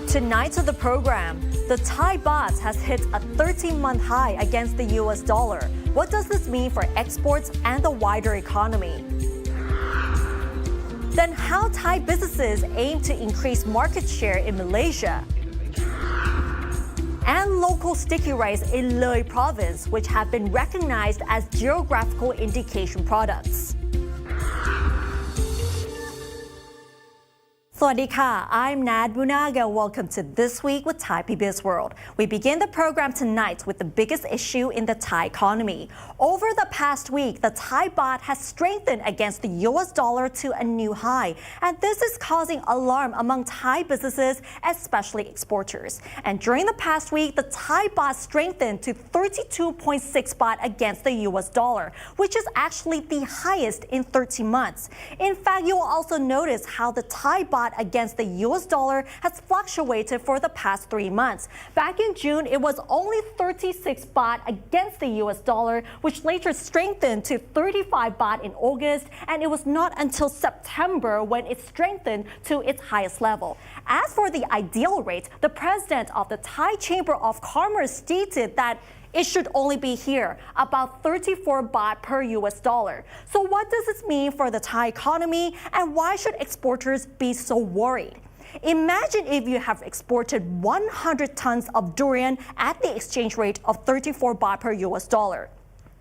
Tonight to the program, the Thai baht has hit a 13-month high against the US dollar. What does this mean for exports and the wider economy? Then how Thai businesses aim to increase market share in Malaysia? And local sticky rice in Loei province, which have been recognized as geographical indication products. สวัสดีค่ะ I'm Nad Bunaga. Welcome to This Week with Thai PBS World. We begin the program tonight with the biggest issue in the Thai economy. Over the past week, the Thai baht has strengthened against the US dollar to a new high. And this is causing alarm among Thai businesses, especially exporters. And during the past week, the Thai baht strengthened to 32.6 baht against the US dollar, which is actually the highest in 13 months. In fact, you will also notice how the Thai baht against the US dollar has fluctuated for the past 3 months. Back in June, it was only 36 baht against the US dollar, which later strengthened to 35 baht in August, and it was not until September when it strengthened to its highest level. As for the ideal rate, the president of the Thai Chamber of Commerce stated that it should only be here, about 34 baht per US dollar. So what does this mean for the Thai economy, and why should exporters be so worried? Imagine if you have exported 100 tons of durian at the exchange rate of 34 baht per US dollar.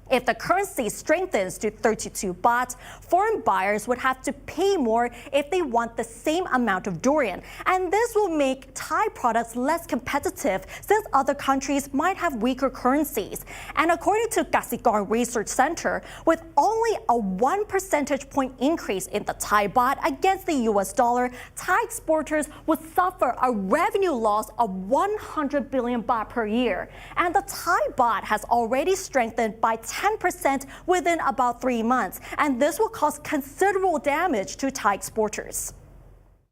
If the currency strengthens to 32 baht, foreign buyers would have to pay more if they want the same amount of durian. And this will make Thai products less competitive since other countries might have weaker currencies. And according to Kasikorn Research Center, with only a 1 percentage point increase in the Thai baht against the US dollar, Thai exporters would suffer a revenue loss of 100 billion baht per year. And the Thai baht has already strengthened by 10% within about 3 months, and this will cause considerable damage to Thai exporters.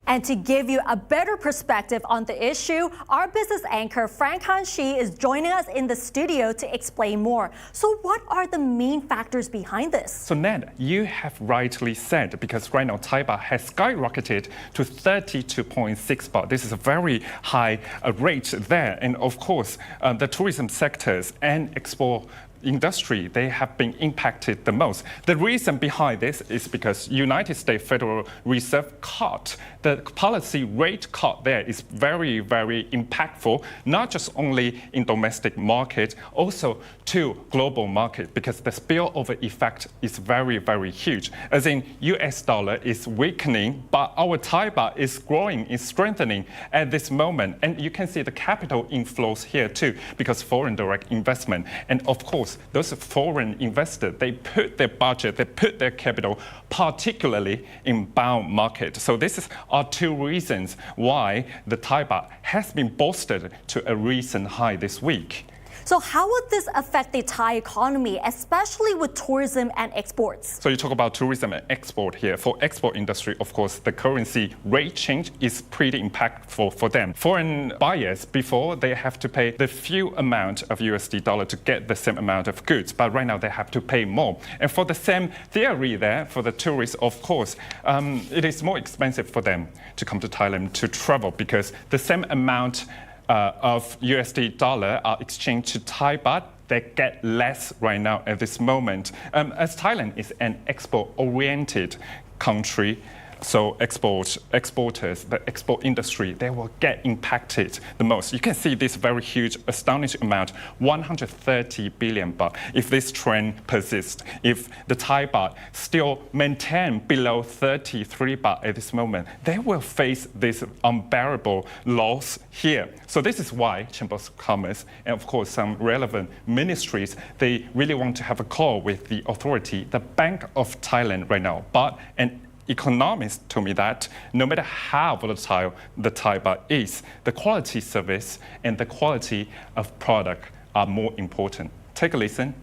And to give you a better perspective on the issue, our business anchor Frank Han-Shi is joining us in the studio to explain more. So what are the main factors behind this? So Ned, you have rightly said, because right now Thai baht has skyrocketed to 32.6 baht. This is a very high rate there. And of course, the tourism sectors and export industry, they have been impacted the most. The reason behind this is because United States Federal Reserve cut, the policy rate cut there is very, very impactful, not just only in domestic market, also to global market, because the spillover effect is very, very huge. As in US dollar is weakening, but our Thai baht is growing, is strengthening at this moment. And you can see the capital inflows here too, because foreign direct investment. And of course, those foreign investors, they put their budget, they put their capital, particularly in bond market. So this are two reasons why the Thai baht has been bolstered to a recent high this week. So how would this affect the Thai economy, especially with tourism and exports? So you talk about tourism and export here. For export industry, of course, the currency rate change is pretty impactful for them. Foreign buyers, before they have to pay the few amount of USD dollar to get the same amount of goods, but right now they have to pay more. And for the same theory there, for the tourists, of course, it is more expensive for them to come to Thailand to travel, because the same amount of USD dollar are exchanged to Thai baht, they get less right now at this moment. As Thailand is an export-oriented country, so exporters, the export industry, they will get impacted the most. You can see this very huge, astonishing amount, 130 billion baht. If this trend persists, if the Thai baht still maintain below 33 baht at this moment, they will face this unbearable loss here. So this is why Chamber of Commerce and of course some relevant ministries, they really want to have a call with the authority, the Bank of Thailand right now. But an economists told me that no matter how volatile the Thai baht is, the quality service and the quality of product are more important. Take a listen.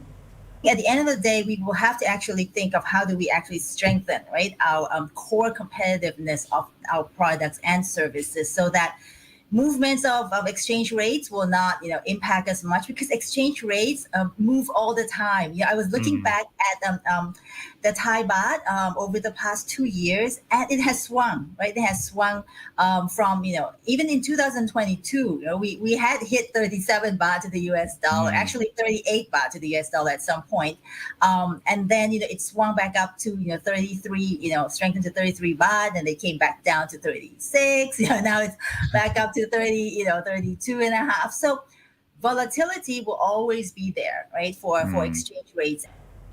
At the end of the day, we will have to actually think of how do we actually strengthen, right, our core competitiveness of our products and services, so that movements of exchange rates will not, impact us much, because exchange rates move all the time. I was looking back at the Thai baht over the past 2 years, and it has swung, right? It has swung from, even in 2022, we had hit 37 baht to the US dollar, actually 38 baht to the US dollar at some point. And then, it swung back up to, 33, strengthened to 33 baht, and they came back down to 36. Now it's back up to 30, 32 and a half. So volatility will always be there, right, for exchange rates.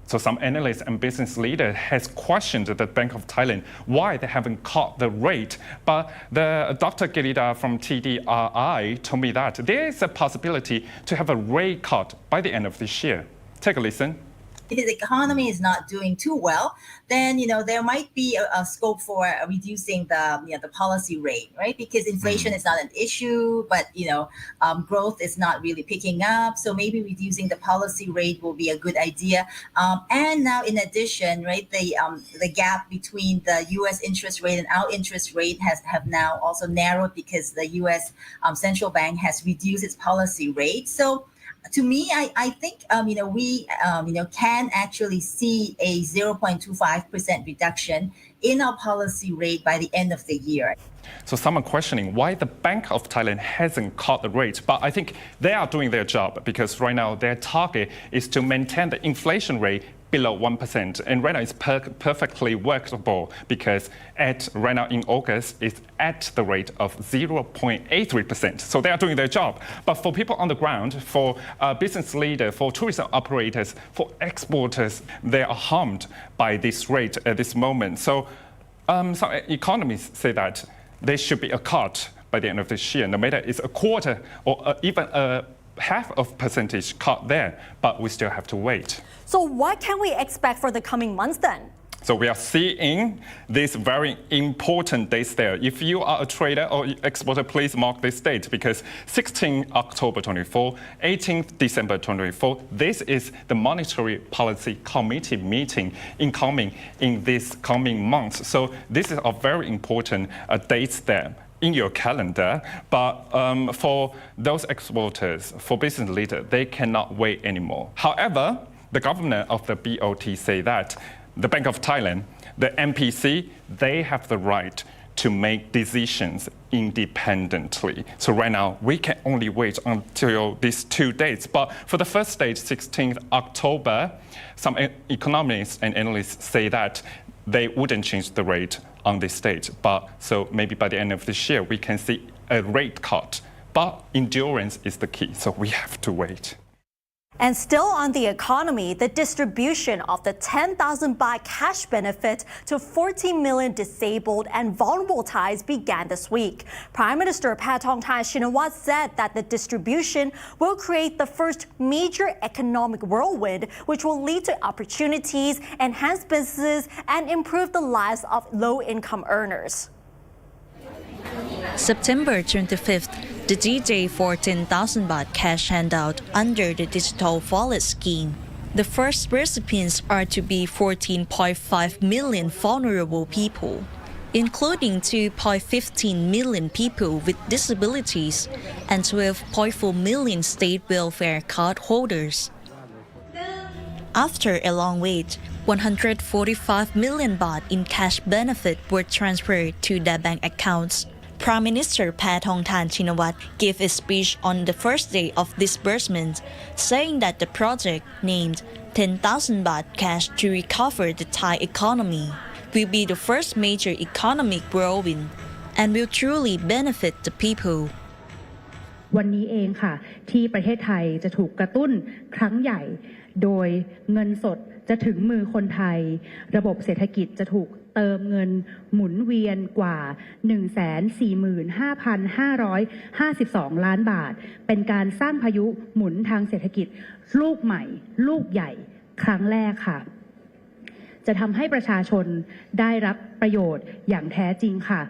So some analysts and business leaders has questioned the Bank of Thailand why they haven't cut the rate. But the Dr. Girida from TDRI told me that there is a possibility to have a rate cut by the end of this year. Take a listen. If the economy is not doing too well, then there might be a scope for reducing the policy rate, right? Because inflation is not an issue, but growth is not really picking up. So maybe reducing the policy rate will be a good idea. And now, in addition, right, the gap between the U.S. interest rate and our interest rate have now also narrowed because the U.S. Central Bank has reduced its policy rate. So to me, I think we can actually see a 0.25% reduction in our policy rate by the end of the year. So some are questioning why the Bank of Thailand hasn't cut the rate, but I think they are doing their job because right now their target is to maintain the inflation rate below 1%. And right now it's perfectly workable because right now in August, it's at the rate of 0.83%. So they are doing their job. But for people on the ground, for business leaders, for tourism operators, for exporters, they are harmed by this rate at this moment. So some economists say that there should be a cut by the end of this year, no matter it's a quarter or even a half of percentage cut there, but we still have to wait. So what can we expect for the coming months then? So we are seeing these very important dates there. If you are a trader or exporter, please mark this date because 16 October 24, 18th December 24, this is the Monetary Policy Committee meeting incoming in this coming months. So this is a very important dates there in your calendar, but for those exporters, for business leaders, they cannot wait anymore. However, the governor of the BOT say that the Bank of Thailand, the MPC, they have the right to make decisions independently. So right now, we can only wait until these 2 dates. But for the first date, 16th October, some economists and analysts say that they wouldn't change the rate on this date. But so maybe by the end of this year, we can see a rate cut. But endurance is the key, so we have to wait. And still on the economy, the distribution of the 10,000 baht cash benefit to 14 million disabled and vulnerable Thais began this week. Prime Minister Paetongtarn Shinawatra said that the distribution will create the first major economic whirlwind, which will lead to opportunities, enhance businesses, and improve the lives of low-income earners. September 25th, the D-Day for 10,000 baht cash handout under the digital wallet scheme. The first recipients are to be 14.5 million vulnerable people, including 2.15 million people with disabilities and 12.4 million state welfare card holders. After a long wait, 145 million baht in cash benefit were transferred to their bank accounts. Prime Minister Paetongtarn Shinawatra gave a speech on the first day of disbursement, saying that the project, named 10,000 baht cash to recover the Thai economy, will be the first major economic whirlwind and will truly benefit the people. วันนี้เองค่ะที่ประเทศไทยจะถูกกระตุ้นครั้งใหญ่โดยเงินสดจะถึงมือคนไทยระบบเศรษฐกิจจะถูกเติมเงินหมุนเวียนกว่า 145,552 ล้านบาทเป็นการสร้างพายุหมุนทางเศรษฐกิจลูกใหม่ลูกใหญ่ครั้งแรกค่ะจะทำให้ประชาชนได้รับประโยชน์อย่างแท้จริงค่ะ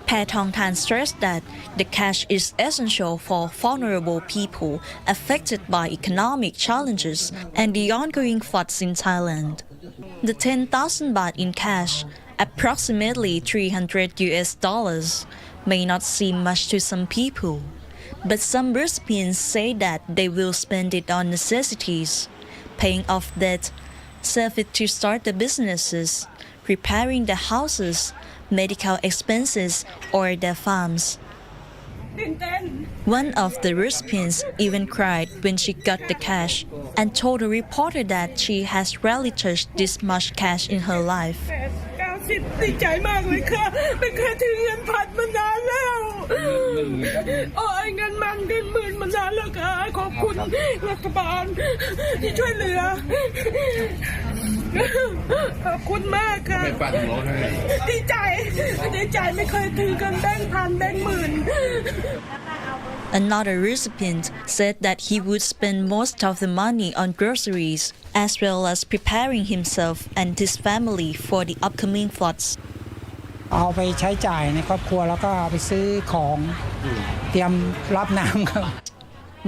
Paetongtarn stressed that the cash is essential for vulnerable people affected by economic challenges and the ongoing floods in Thailand. The 10,000 baht in cash, approximately $300, may not seem much to some people, but some recipients say that they will spend it on necessities, paying off debt, save it to start the businesses, repairing the houses, medical expenses, or their farms. One of the recipients even cried when she got the cash and told a reporter that she has rarely touched this much cash in her life. ดีใจมากเลยค่ะไม่เคยถือเงินพันมานานแล้วเงินมันเงินหมื่นมานานแล้วค่ะขอบคุณรัฐบาลที่ช่วยเหลือขอบคุณมากค่ะดีใจไม่เคยถือกันแบงค์พันแบงค์หมื่น Another recipient said that he would spend most of the money on groceries, as well as preparing himself and his family for the upcoming floods. เอาไปใช้จ่ายในครอบครัวแล้วก็เอาไปซื้อของเตรียมรับน้ำครับ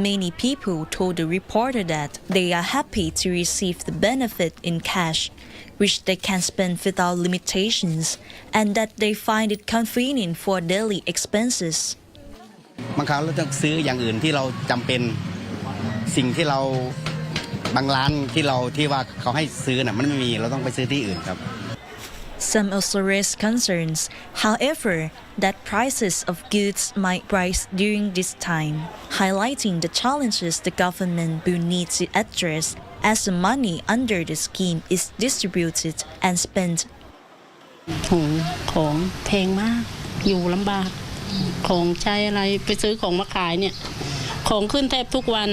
Many people told the reporter that they are happy to receive the benefit in cash, which they can spend without limitations, and that they find it convenient for daily expenses. บางครั้งเราต้องซื้ออย่างอื่นที่เราจำเป็นสิ่งที่เราบางร้านที่ว่าเขาให้ซื้อน่ะมันไม่มีเราต้องไปซื้อที่อื่นครับ Some also raised concerns, however, that prices of goods might rise during this time, highlighting the challenges the government will need to address as the money under the scheme is distributed and spent. ของแพงมากอยู่ลำบากของใช้อะไรไปซื้อของมาขายเนี่ยของขึ้นแทบทุกวัน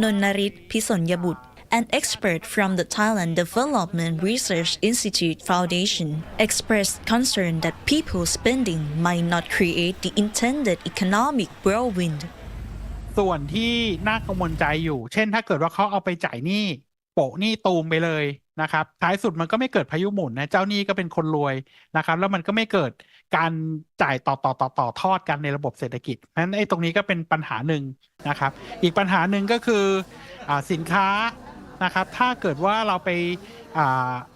Nonarit Pisonyabut, an expert from the Thailand Development Research Institute Foundation, expressed concern that people's spending might not create the intended economic whirlwind. ส่วนที่น่ากังวลใจอยู่เช่นถ้าเกิดว่าเขาเอาไปจ่ายหนี้โปะหนี้ตูมไปเลยนะครับท้ายสุดมันก็ไม่เกิดพายุหมุนนะเจ้าหนี้ก็เป็นคนรวยนะครับแล้วมันก็ไม่เกิดการจ่ายต่อทอดกันในระบบเศรษฐกิจนั้นตรงนี้ก็เป็นปัญหาหนึ่งนะครับอีกปัญหาหนึ่งก็คือสินค้านะครับถ้าเกิดว่าเราไป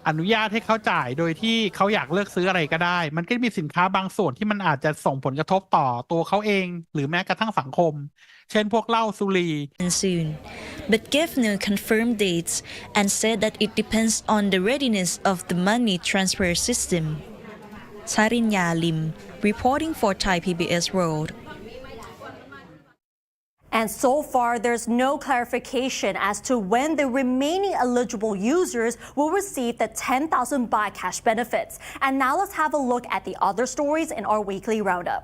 อนุญาตให้เขาจ่ายโดยที่เขาอยากเลือกซื้ออะไรก็ได้มันก็มีสินค้าบางส่วนที่มันอาจจะส่งผลกระทบต่อตัวเขาเองหรือแม้กระทั่งสังคมเช่นพวกเหล้าสุรี soon, but gave no confirmed dates and said that it depends on the readiness of the money transfer system. Sarinya Lim, reporting for Thai PBS World. And so far, there's no clarification as to when the remaining eligible users will receive the 10,000 baht cash benefits. And now let's have a look at the other stories in our weekly roundup.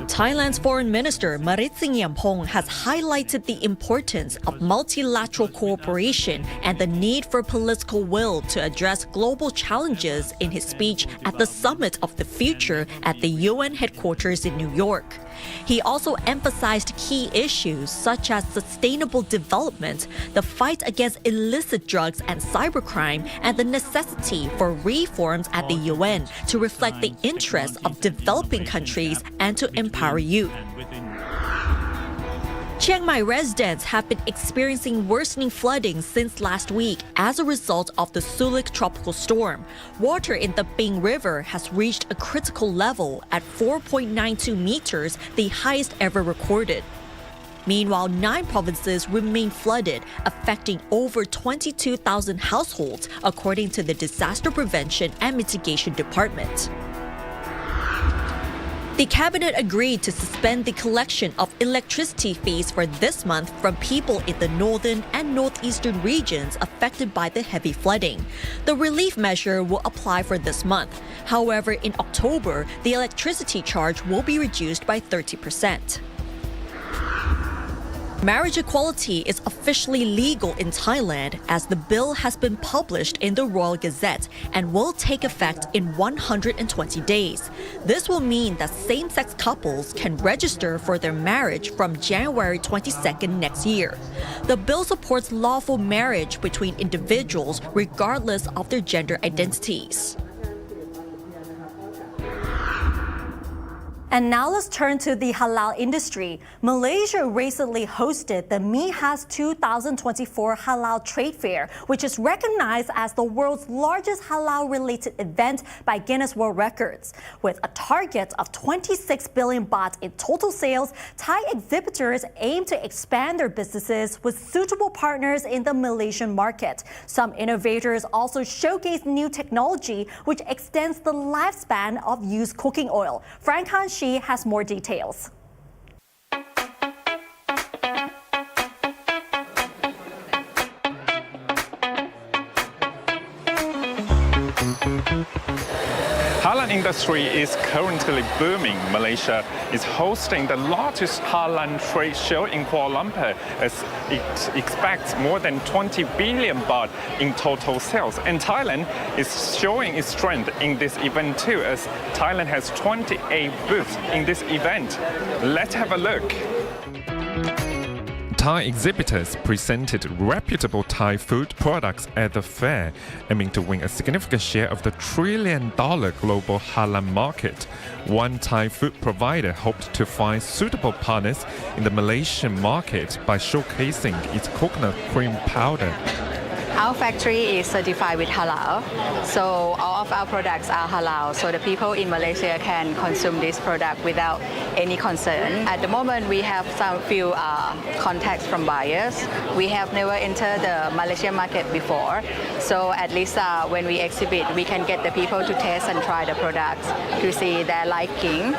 Thailand's Foreign Minister Marit Singyampong has highlighted the importance of multilateral cooperation and the need for political will to address global challenges in his speech at the Summit of the Future at the UN headquarters in New York. He also emphasized key issues such as sustainable development, the fight against illicit drugs and cybercrime, and the necessity for reforms at the UN to reflect the interests of developing countries and to empower youth. Chiang Mai residents have been experiencing worsening flooding since last week as a result of the Sulik tropical storm. Water in the Ping River has reached a critical level at 4.92 meters, the highest ever recorded. Meanwhile, 9 provinces remain flooded, affecting over 22,000 households, according to the Disaster Prevention and Mitigation Department. The cabinet agreed to suspend the collection of electricity fees for this month from people in the northern and northeastern regions affected by the heavy flooding. The relief measure will apply for this month. However, in October, the electricity charge will be reduced by 30%. Marriage equality is officially legal in Thailand as the bill has been published in the Royal Gazette and will take effect in 120 days. This will mean that same-sex couples can register for their marriage from January 22nd next year. The bill supports lawful marriage between individuals regardless of their gender identities. And now let's turn to the halal industry. Malaysia recently hosted the MIHAS 2024 Halal Trade Fair, which is recognized as the world's largest halal-related event by Guinness World Records. With a target of 26 billion baht in total sales, Thai exhibitors aim to expand their businesses with suitable partners in the Malaysian market. Some innovators also showcase new technology, which extends the lifespan of used cooking oil. Frank Han has more details. Halal industry is currently booming. Malaysia is hosting the largest halal trade show in Kuala Lumpur as it expects more than 20 billion baht in total sales. And Thailand is showing its strength in this event too, as Thailand has 28 booths in this event. Let's have a look. Thai exhibitors presented reputable Thai food products at the fair, aiming to win a significant share of the $1 trillion global halal market. One Thai food provider hoped to find suitable partners in the Malaysian market by showcasing its coconut cream powder. Our factory is certified with Halal, so all of our products are Halal, so the people in Malaysia can consume this product without any concern. At the moment, we have some few contacts from buyers. We have never entered the Malaysian market before, so at least when we exhibit, we can get the people to taste and try the products to see their liking.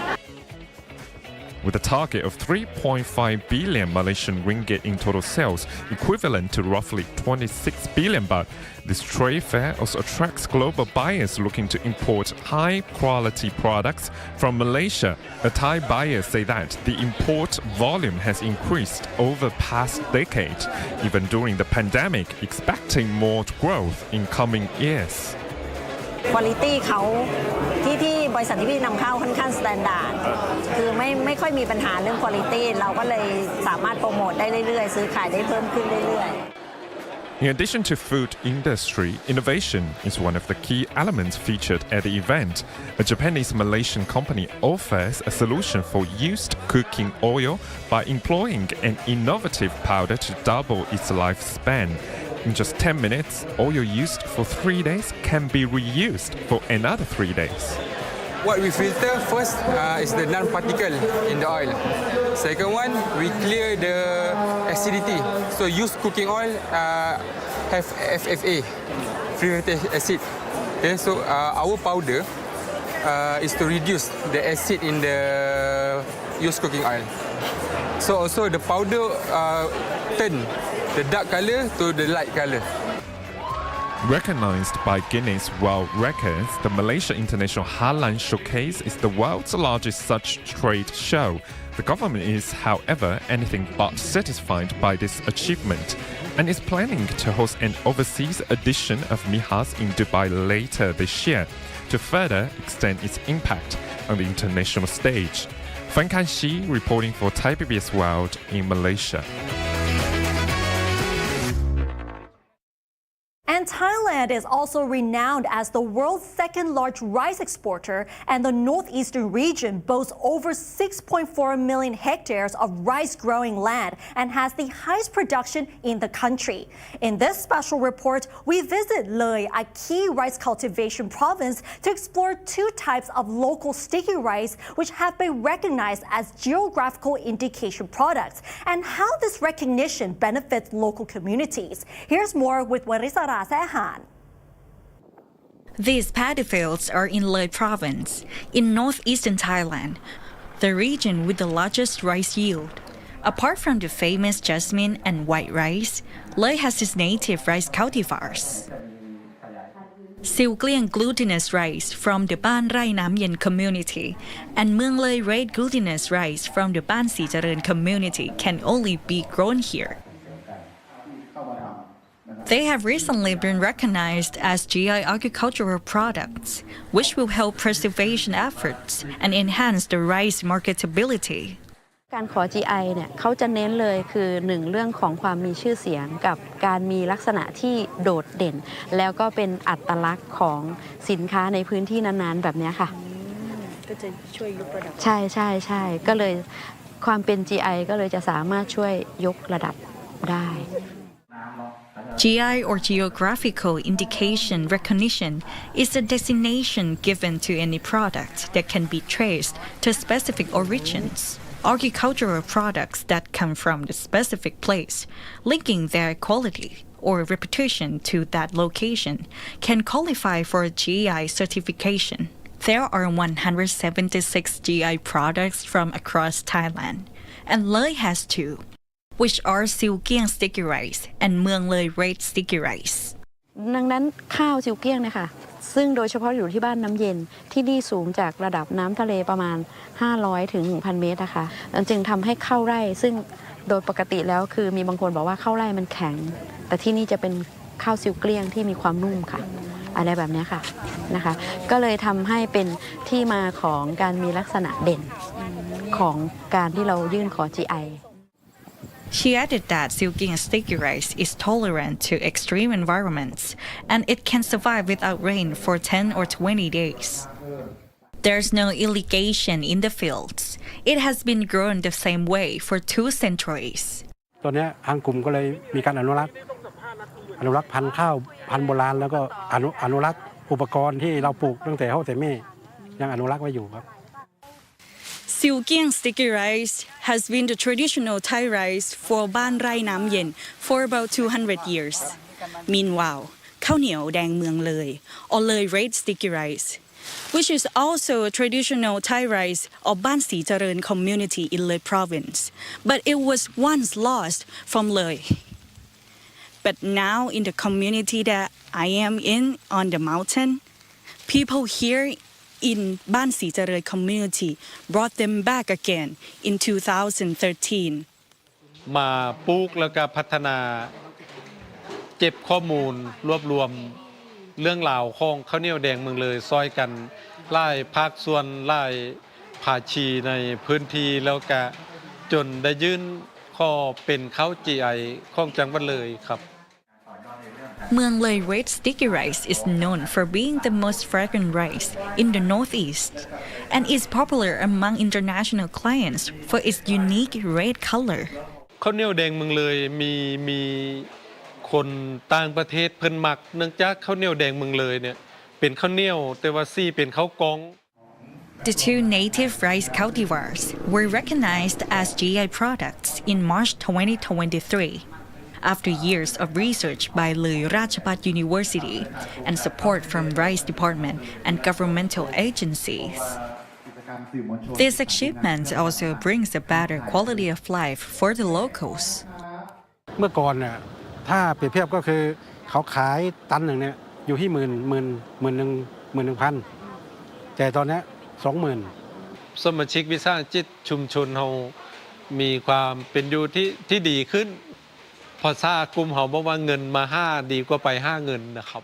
With a target of 3.5 billion Malaysian ringgit in total sales, equivalent to roughly 26 billion baht, this trade fair also attracts global buyers looking to import high-quality products from Malaysia. A Thai buyer say that the import volume has increased over the past decade, even during the pandemic, expecting more growth in coming years. Quality เขาที่บริษัทที่พี่นำเข้าค่อนข้าง standard คือไม่ค่อยมีปัญหาเรื่อง quality เราก็เลยสามารถโปรโมทได้เรื่อยๆซื้อขายได้เพิ่มขึ้นเรื่อยๆ In addition to food industry, innovation is one of the key elements featured at the event. A Japanese-Malaysian company offers a solution for used cooking oil by employing an innovative powder to double its lifespan. In just 10 minutes, oil used for 3 days can be reused for another 3 days. What we filter first is the non-particle in the oil. Second one, we clear the acidity. So used cooking oil have FFA, free fatty acid. Okay, so our powder is to reduce the acid in the used cooking oil. So also the powder turn the dark color to the light color. Recognized by Guinness World Records, the Malaysia International Halal Showcase is the world's largest such trade show. The government is, however, anything but satisfied by this achievement and is planning to host an overseas edition of MIHAS in Dubai later this year to further extend its impact on the international stage. Fan Kan-shi reporting for Thai PBS World in Malaysia. And Thailand is also renowned as the world's second-largest rice exporter, and the northeastern region boasts over 6.4 million hectares of rice-growing land and has the highest production in the country. In this special report, we visit Loei, a key rice cultivation province, to explore two types of local sticky rice which have been recognized as geographical indication products, and how this recognition benefits local communities. Here's more with Warisara Sehan. These paddy fields are in Loei province, in northeastern Thailand, the region with the largest rice yield. Apart from the famous jasmine and white rice, Loei has its native rice cultivars. Silkly and glutinous rice from the Ban Rai Nam Yen community and Mueang Loei red glutinous rice from the Ban Si Jaren community can only be grown here. They have recently been recognized as GI agricultural products, which will help preservation efforts and enhance the rice marketability. การขอ GI เนี่ยเขาจะเน้นเลยคือ1เรื่องของความมีชื่อเสียงกับการมีลักษณะที่โดดเด่นแล้วก็เป็นอัตลักษณ์ของสินค้าในพื้นที่นั้นๆแบบนี้ค่ะ ก็จะช่วยยกระดับใช่ใช่ใช่ก็เลยความเป็น GI ก็เลยจะสามารถช่วยยกระดับได้ GI or geographical indication recognition is a designation given to any product that can be traced to specific origins. Agricultural products that come from the specific place, linking their quality or reputation to that location, can qualify for a GI certification. There are 176 GI products from across Thailand, and Loei has two, which are Silkiang sticky rice and Mueang Loei red sticky rice. ดังนั้นข้าวซิวเกี้ยงเนี่ยค่ะซึ่งโดยเฉพาะอยู่ที่บ้านน้ำเย็นที่นี่สูงจากระดับน้ำทะเลประมาณ500ถึง 1,000 เมตรนะคะจึงทำให้ข้าวไร่ซึ่งโดยปกติแล้วคือมีบางคนบอกว่าข้าวไร่มันแข็งแต่ที่นี่จะเป็นข้าวซิวเกี้ยงที่มีความนุ่มค่ะอะไรแบบนี้ค่ะนะคะก็เลยทำให้เป็นที่มาของการมีลักษณะเด่นของการที่เรายื่นขอ GI She added that Silkiang sticky rice is tolerant to extreme environments and it can survive without rain for 10 or 20 days. There's no irrigation in the fields. It has been grown the same way for 2 centuries. ตอนนี้ทางกลุ่มก็เลยมีการอนุรักษ์พันธุ์ข้าวพันธุ์โบราณแล้วก็อนุรักษ์อุปกรณ์ที่เราปลูกตั้งแต่เฮาแต่แม่ยังอนุรักษ์ไว้อยู่ครับ Silkiang sticky rice has been the traditional Thai rice for Ban Rai Nam Yen for about 200 years. Meanwhile, khao niao dang Mueang Loei or Loei red sticky rice, which is also a traditional Thai rice of Ban Si Chareun community in Loei province, but it was once lost from Loei. But now in the community that I am in on the mountain, people here in Ban Si Chareun community brought them back again in 2013. มาปลูกแล้วก็พัฒนาเก็บข้อมูลรวบรวมเรื่องราวของข้าวเหนียวแดงเมืองเลยซอยกันไล่ภาคส่วนไล่ภาชีในพื้นที่แล้วก็จนได้ยื่นข้อเป็นข้าว GI ของจังหวัดเลยครับMueang Loei red sticky rice is known for being the most fragrant rice in the Northeast and is popular among international clients for its unique red color. ข้าวเหนียวแดงเมืองเลยมีคนต่างประเทศเพิ่นมักเนื่องจากข้าวเหนียวแดงเมืองเลยเนี่ยเป็นข้าวเหนียวแต่ว่าซี่เป็นข้าวกล้อง The 2 native rice cultivars were recognized as GI products in March 2023.After years of research by Loei Ratchapat University and support from Rice Department and governmental agencies. This achievement also brings a better quality of life for the locals. เมื่อก่อนเนี่ยถ้าเปรียบเทียบก็คือเขาขายตันหนึ่งเนี่ยอยู่ที่11,000 แต่ตอนนี้ 20,000 สมาชิกวิสาหกิจชุมชนเรามีความเป็นอยู่ที่ดีขึ้นพอทราบกลุ่มเขาบอกว่าเงินมา5ดีกว่าไป5เงินนะครับ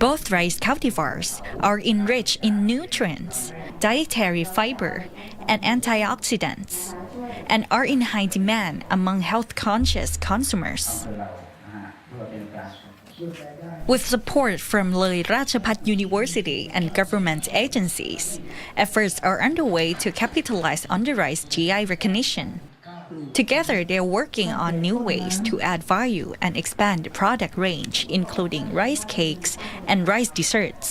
Both rice cultivars are enriched in nutrients, dietary fiber, and antioxidants, and are in high demand among health-conscious consumers. With support from Loei Ratchapat University and government agencies, efforts are underway to capitalize on the rice GI recognition.Together, they're working on new ways to add value and expand the product range, including rice cakes and rice desserts.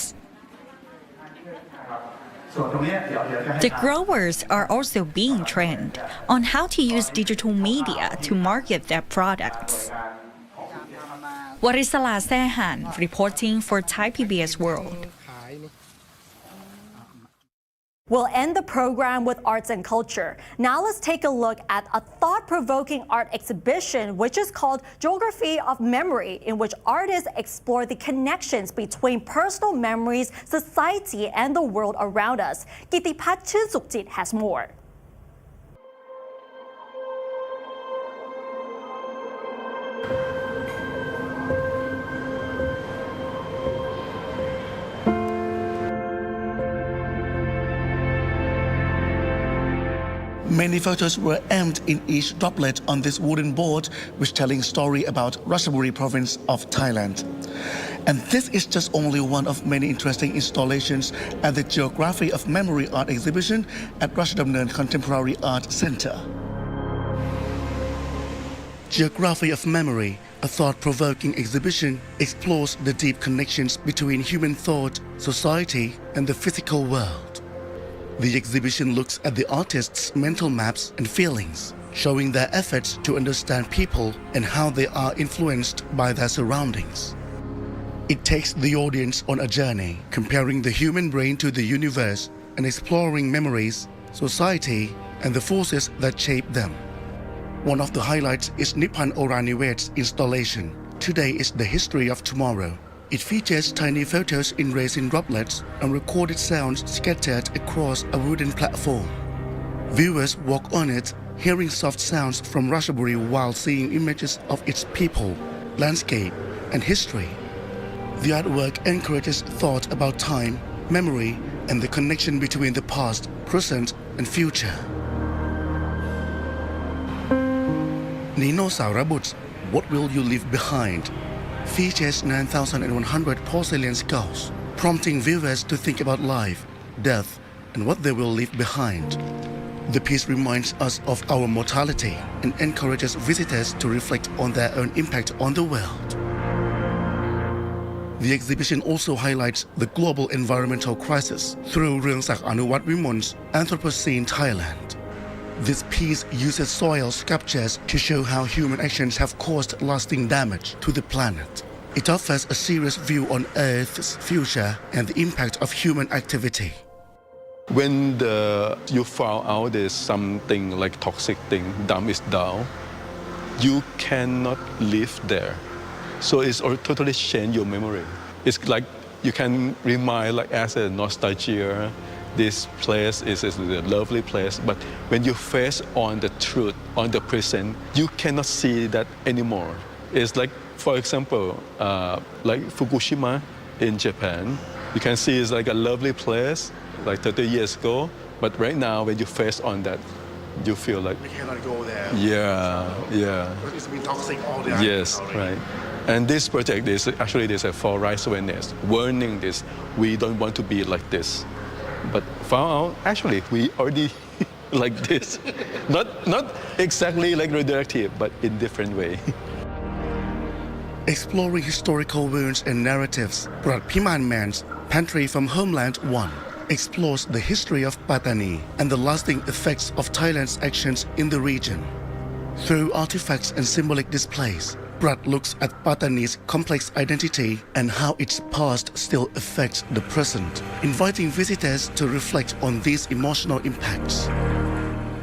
The growers are also being trained on how to use digital media to market their products. Warisala Sehan reporting for Thai PBS World. We'll end the program with arts and culture. Now let's take a look at a thought-provoking art exhibition which is called Geography of Memory, in which artists explore the connections between personal memories, society, and the world around us. Kitipat Chinsukjit has more. Many photos were aimed in each droplet on this wooden board, which telling story about Ratchaburi province of Thailand. And this is just only one of many interesting installations at the Geography of Memory Art exhibition at Rashdamnern Contemporary Art Center. Geography of Memory, a thought-provoking exhibition, explores the deep connections between human thought, society, and the physical world. The exhibition looks at the artists' mental maps and feelings, showing their efforts to understand people and how they are influenced by their surroundings. It takes the audience on a journey, comparing the human brain to the universe and exploring memories, society, and the forces that shape them. One of the highlights is Nipan Oraniwet's installation, Today is the History of Tomorrow. It features tiny photos in resin droplets and recorded sounds scattered across a wooden platform. Viewers walk on it, hearing soft sounds from Ratchaburi while seeing images of its people, landscape, and history. The artwork encourages thought about time, memory, and the connection between the past, present, and future. Nino Saurabuts, What Will You Leave Behind? Features 9,100 porcelain skulls, prompting viewers to think about life, death, and what they will leave behind. The piece reminds us of our mortality and encourages visitors to reflect on their own impact on the world. The exhibition also highlights the global environmental crisis through Reungsak Anuwat Wimon's Anthropocene Thailand. This piece uses soil sculptures to show how human actions have caused lasting damage to the planet. It offers a serious view on Earth's future and the impact of human activity. When you found out there's something like toxic thing, dam is down, you cannot live there. So it's totally change your memory. It's like you can remind like as a nostalgia, this place is a lovely place, but when you face on the truth, on the present, you cannot see that anymore. It's like, for example, like Fukushima in Japan, you can see it's like a lovely place, like 30 years ago, but right now when you face on that, you feel like... We cannot go there. Yeah. Because it's been toxic all the time. Yes, right. And this project is actually there's a for rights awareness, warning this, we don't want to be like this. But found out, actually, we already like this. Not exactly like radioactive, but in different way. Exploring historical wounds and narratives, Prat Piman Man's Pantry from Homeland 1 explores the history of Pattani and the lasting effects of Thailand's actions in the region. Through artifacts and symbolic displays, Prat looks at Pattani's complex identity and how its past still affects the present, inviting visitors to reflect on these emotional impacts.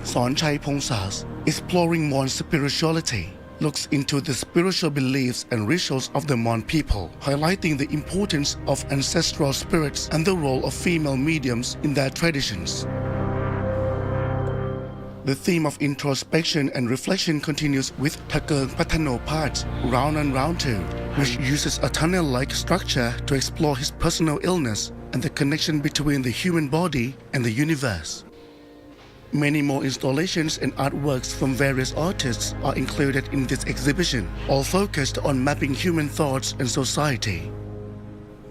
Sonchai Pongsas, exploring Mon spirituality, looks into the spiritual beliefs and rituals of the Mon people, highlighting the importance of ancestral spirits and the role of female mediums in their traditions. The theme of introspection and reflection continues with Thakeng Patano Part, Round and Round 2, which uses a tunnel-like structure to explore his personal illness and the connection between the human body and the universe. Many more installations and artworks from various artists are included in this exhibition, all focused on mapping human thoughts and society.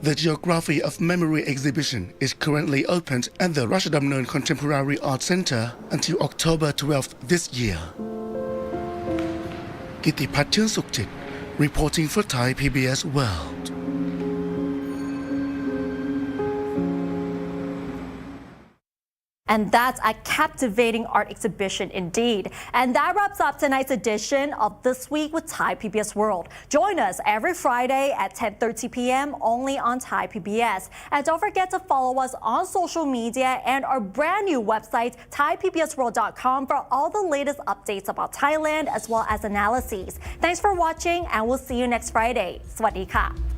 The Geography of Memory exhibition is currently opened at the Rashdamnern Contemporary Art Center until October 12th this year. Kitipat Chunsukhchit, reporting for Thai PBS World. And that's a captivating art exhibition indeed. And that wraps up tonight's edition of This Week with Thai PBS World. Join us every Friday at 10:30 p.m. only on Thai PBS. And don't forget to follow us on social media and our brand new website, thaipbsworld.com, for all the latest updates about Thailand as well as analyses. Thanks for watching, and we'll see you next Friday. สวัสดีค่ะ